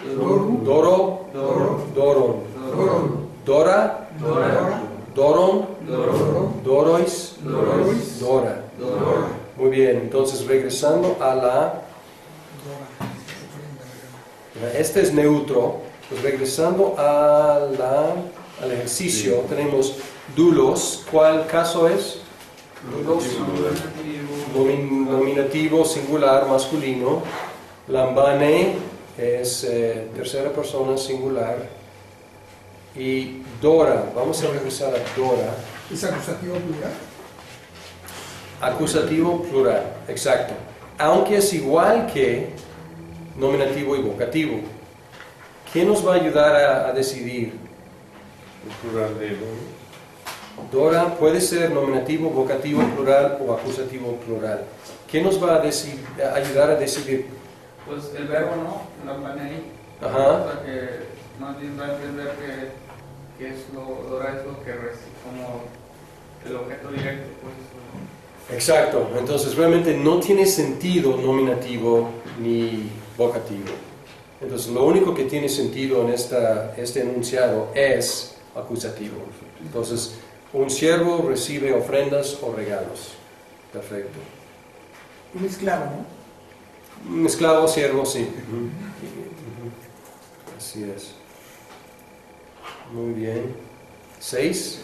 Doro. Doron. Dora. Doron. Dorois. Dora. Muy bien, entonces regresando a la... Este es neutro, pues regresando al ejercicio, tenemos dulos. ¿Cuál caso es? Dulos. Nominativo singular masculino. Lambane es tercera persona singular. Y Dora, vamos a regresar a Dora. ¿Es acusativo plural? Acusativo plural, exacto. Aunque es igual que nominativo y vocativo. ¿Qué nos va a ayudar a decidir? El plural de Dora puede ser nominativo, vocativo plural o acusativo plural. ¿Qué nos va a ayudar a decidir? Pues el verbo, ¿no? Lambanei. Ajá. O sea que más bien va a entender que es Dora es lo que recibe, como el objeto directo, pues. Exacto. Entonces realmente no tiene sentido nominativo ni vocativo. Entonces lo único que tiene sentido en este enunciado es acusativo. Entonces, un siervo recibe ofrendas o regalos. Perfecto. Un esclavo, ¿no? Un esclavo, siervo, sí. Así es. Muy bien. 6.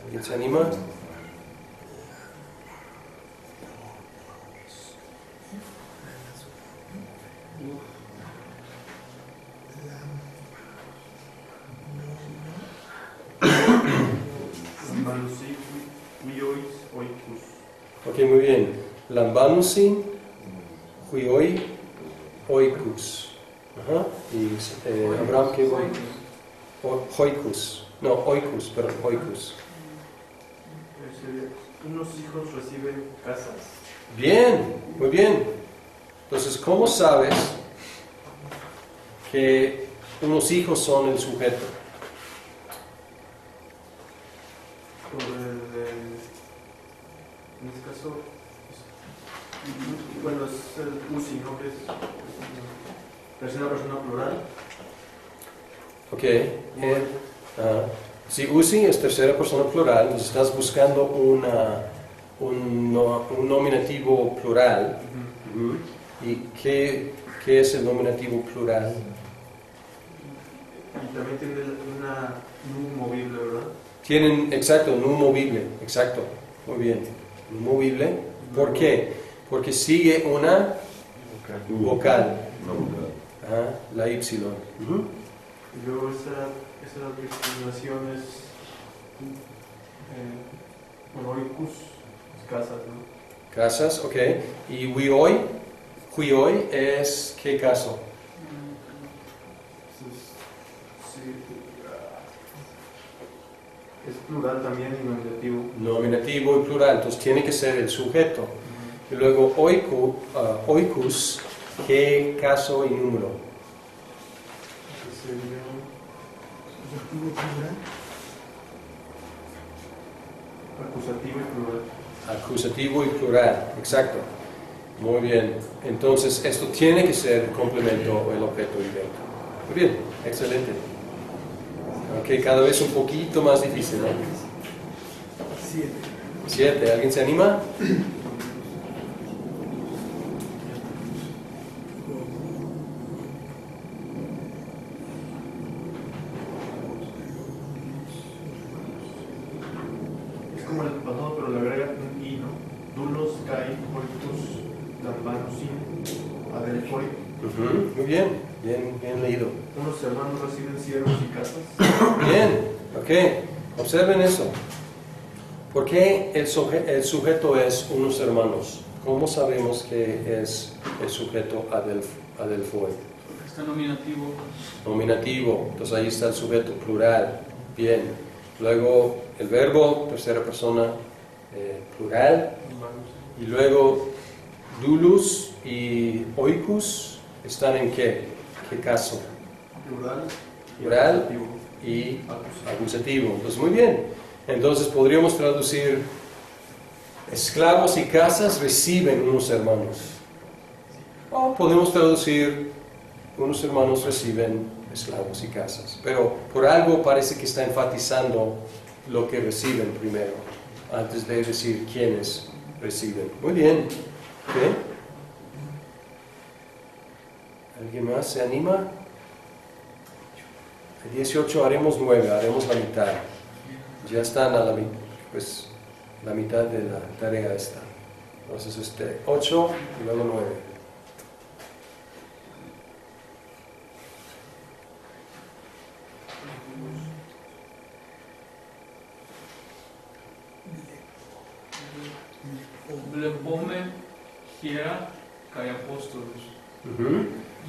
¿Alguien se anima? Ok, muy bien. Lambanusin, huioi, oikus. Ajá. Y Abraham, ¿qué voy? Hoikus. No, oikus, pero oikus. Unos hijos reciben casas. Bien, muy bien. Entonces, ¿cómo sabes que unos hijos son el sujeto? En este caso, bueno, es el usi, ¿no? Que es tercera persona plural. Ok. Si usi es tercera persona plural, entonces estás buscando un nominativo plural. ¿Y qué es el nominativo plural? Y también tiene una nu movible, ¿verdad? Tienen, exacto, nu movible, exacto. Muy bien. movible. ¿Por qué? Porque sigue una vocal. Ajá, la Y. Ujú. Y luego esa discriminación es, bueno, oikos, es casas, ¿no? Casas, ok. Y huioi es ¿qué caso? Es plural también y nominativo. Nominativo y plural, entonces tiene que ser el sujeto. Y luego oikus, ¿qué caso y número? Sería Subjuntivo plural. acusativo y plural. Acusativo y plural, exacto. Muy bien. Entonces, esto tiene que ser el complemento o el objeto directo. Muy bien, excelente. Ok, cada vez un poquito más difícil, ¿no? 7. 7, ¿alguien se anima? Es como el pasado, pero le agrega un i, ¿no? Dulos, kai, oikos, lambanusin, adelfoi. Muy bien, bien leído. Unos hermanos reciben siervos y casas. Bien, ok, observen eso. ¿Por qué el sujeto es unos hermanos? ¿Cómo sabemos que es el sujeto adelfoi? Está nominativo. Nominativo, entonces ahí está el sujeto plural. Bien, luego el verbo, tercera persona, plural. Y luego dulus y oikus están en ¿qué? ¿Qué caso? Plural. Plural acusativo. y acusativo. Entonces, muy bien. Entonces podríamos traducir: esclavos y casas reciben unos hermanos. O podemos traducir: unos hermanos reciben esclavos y casas. Pero por algo parece que está enfatizando lo que reciben primero, antes de decir quiénes reciben. Muy bien. ¿Ok? ¿Alguien más se anima? El 18 haremos 9, haremos la mitad. Ya están a la mitad de la tarea esta. Entonces 8 y luego 9. Blebome, hiera, kai apóstolos.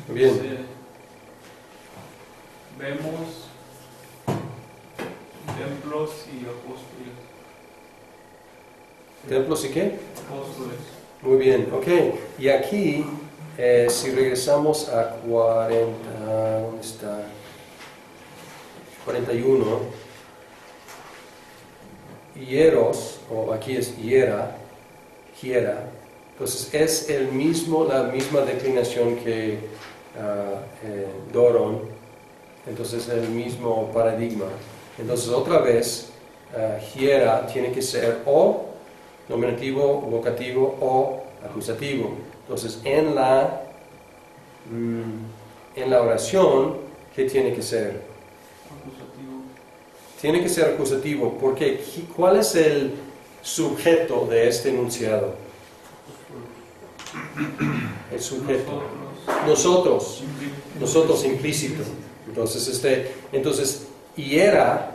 Muy bien. Vemos templos y apóstoles. ¿Templos y qué? Apóstoles. Muy bien, ok. Y aquí, si regresamos a 40, ¿dónde está? 41. Hieros, o aquí es hiera. Entonces es la misma declinación que doron. Entonces el mismo paradigma. Entonces otra vez, hiera tiene que ser o nominativo, vocativo o acusativo. Entonces en la oración, ¿qué tiene que ser? Acusativo. Tiene que ser acusativo, porque ¿cuál es el sujeto de este enunciado? El sujeto. Nosotros implícito. Entonces hiera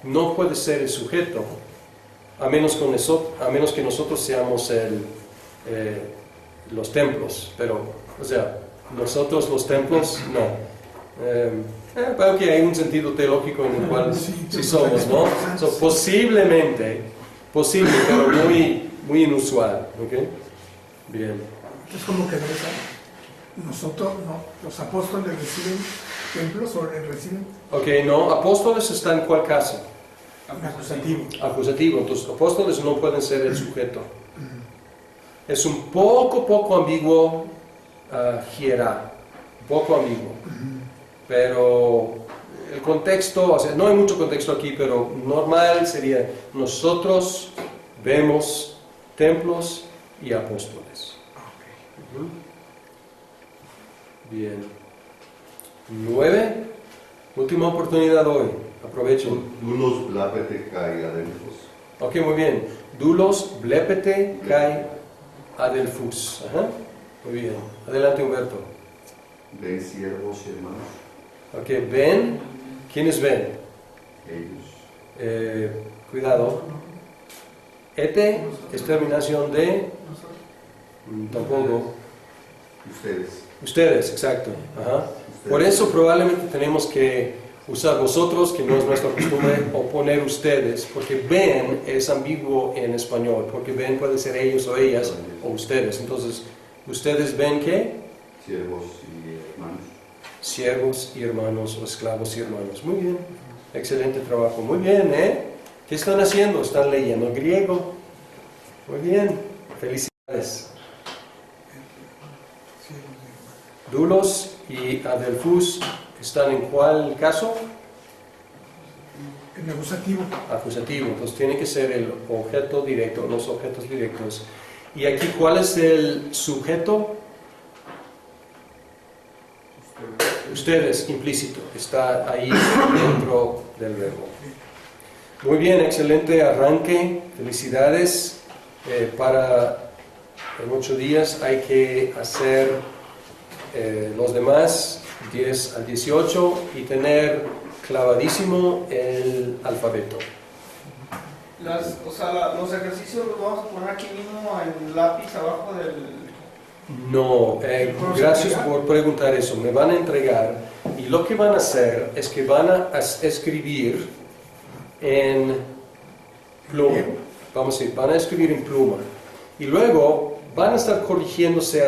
no puede ser el sujeto, a menos que nosotros seamos los templos. Pero, o sea, nosotros los templos, no. Creo que hay un sentido teológico en el cual sí somos, ¿no? Posiblemente, pero muy inusual, ¿ok? Bien. Es como que nosotros, no, los apóstoles reciben templos o reciben Ok, no, apóstoles están en cuál caso? acusativo. Acusativo, entonces apóstoles no pueden ser el sujeto. Es un poco ambiguo, hiera, un poco ambiguo. Pero el contexto, o sea, no hay mucho contexto aquí, pero normal sería: nosotros vemos templos y apóstoles. Bien. 9. Última oportunidad hoy. Aprovechen. Dulos, blápete, kai, adelfos. Ok, muy bien. Doulos, blepete, kai, adelphus. Ajá. Muy bien. Adelante, Humberto. Ven siervos y hermanos, Ok, ven. ¿Quiénes ven? ellos. Cuidado. Ete es terminación de... Tampoco. Ustedes. Ustedes, exacto. Ajá. Ustedes. Por eso probablemente tenemos que usar vosotros, que no es nuestra costumbre, o poner ustedes, porque ven es ambiguo en español, porque ven puede ser ellos o ellas o ustedes. Entonces, ¿ustedes ven qué? Siervos y hermanos. Siervos y hermanos o esclavos y hermanos. Muy bien, excelente trabajo. Muy bien, ¿eh? ¿Qué están haciendo? ¿Están leyendo griego? Muy bien, felicidades. Doulos y adelphus están en cuál caso? El acusativo. Acusativo, entonces tiene que ser el objeto directo, los objetos directos. Y aquí, ¿cuál es el sujeto? Ustedes, implícito, está ahí dentro del verbo. Muy bien, excelente arranque, felicidades. Para en 8 días hay que hacer los demás 10 al 18 y tener clavadísimo el alfabeto. Los ejercicios los vamos a poner aquí mismo en lápiz abajo del... No, gracias por preguntar eso. Me van a entregar y lo que van a hacer es que van a escribir en pluma. Vamos a decir, van a escribir en pluma y luego van a estar corrigiéndose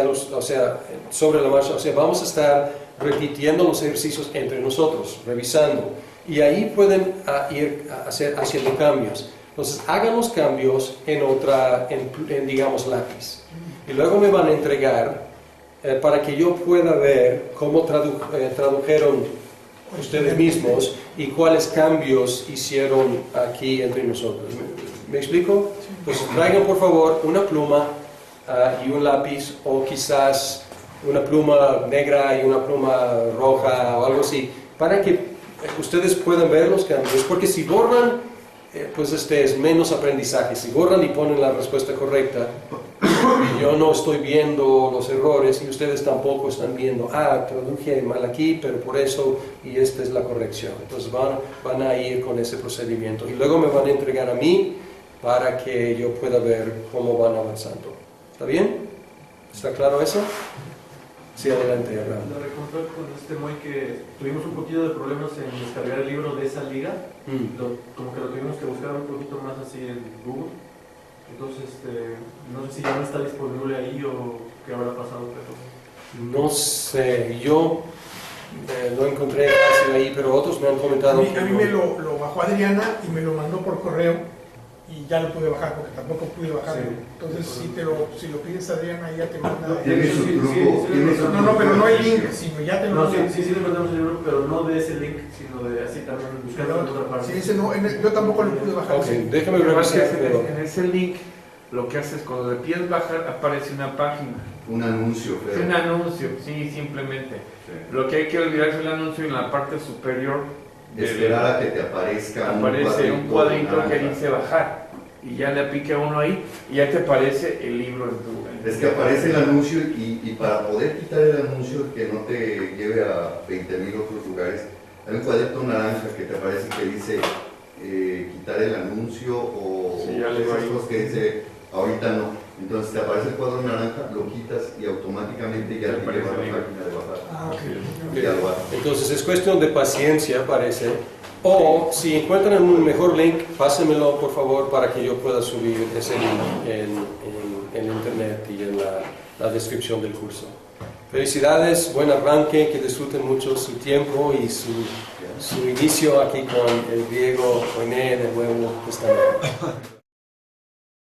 sobre la marcha. O sea, vamos a estar repitiendo los ejercicios entre nosotros, revisando, y ahí pueden ir haciendo cambios. Entonces, hagan los cambios en digamos, lápiz. Y luego me van a entregar para que yo pueda ver cómo tradujeron ustedes mismos y cuáles cambios hicieron aquí entre nosotros. ¿Me explico? Pues traigan por favor una pluma y un lápiz, o quizás una pluma negra y una pluma roja o algo así, para que ustedes puedan ver los cambios, porque si borran, pues es menos aprendizaje. Si borran y ponen la respuesta correcta, yo no estoy viendo los errores y ustedes tampoco están viendo, traduje mal aquí, pero por eso, y esta es la corrección. Entonces van a ir con ese procedimiento y luego me van a entregar a mí para que yo pueda ver cómo van avanzando. ¿Está bien? ¿Está claro eso? Sí, adelante, Abraham. Le recuerdo con Moy que tuvimos un poquito de problemas en descargar el libro de esa liga. Como que lo tuvimos que buscar un poquito más así en Google. Entonces, no sé si ya no está disponible ahí o qué habrá pasado. Pero... No sé, yo lo encontré fácil ahí, pero otros me han comentado. A mí me lo bajó Adriana y me lo mandó por correo. Y ya lo pude bajar porque tampoco pude bajarlo. Sí. Entonces, si lo pides a Adriana, ya te manda. Tiene su grupo. No, pero no hay link, sino ya te lo No, manda. sí le mandamos el libro, pero no de ese link, sino de así también buscando en otra parte. Sí, dice no, yo tampoco lo pude bajar. Ok, déjame revisar. En ese link, lo que haces cuando le pides bajar, aparece una página. Un anuncio, Es un anuncio, sí, simplemente. Sí. Lo que hay que olvidar es el anuncio en la parte superior. Esperar a que te aparezca Aparece un cuadrito que naranja. dice bajar. Y ya le pica uno ahí y ya te aparece el libro en tu... Es que aparece el anuncio y para poder quitar el anuncio que no te lleve a 20,000 otros lugares, hay un cuadrito naranja que te aparece que dice quitar el anuncio o Sí, ya le esas doy. cosas que dice ahorita no. Entonces te aparece el cuadro naranja, lo quitas y automáticamente ya te lleva a la página de bajar. Ok. Y ya lo haces. Entonces es cuestión de paciencia, parece. O si encuentran un mejor link, pásenmelo por favor para que yo pueda subir ese link en internet y en la descripción del curso. Felicidades, buen arranque, que disfruten mucho su tiempo y su inicio aquí con el griego Koiné del Nuevo Testamento.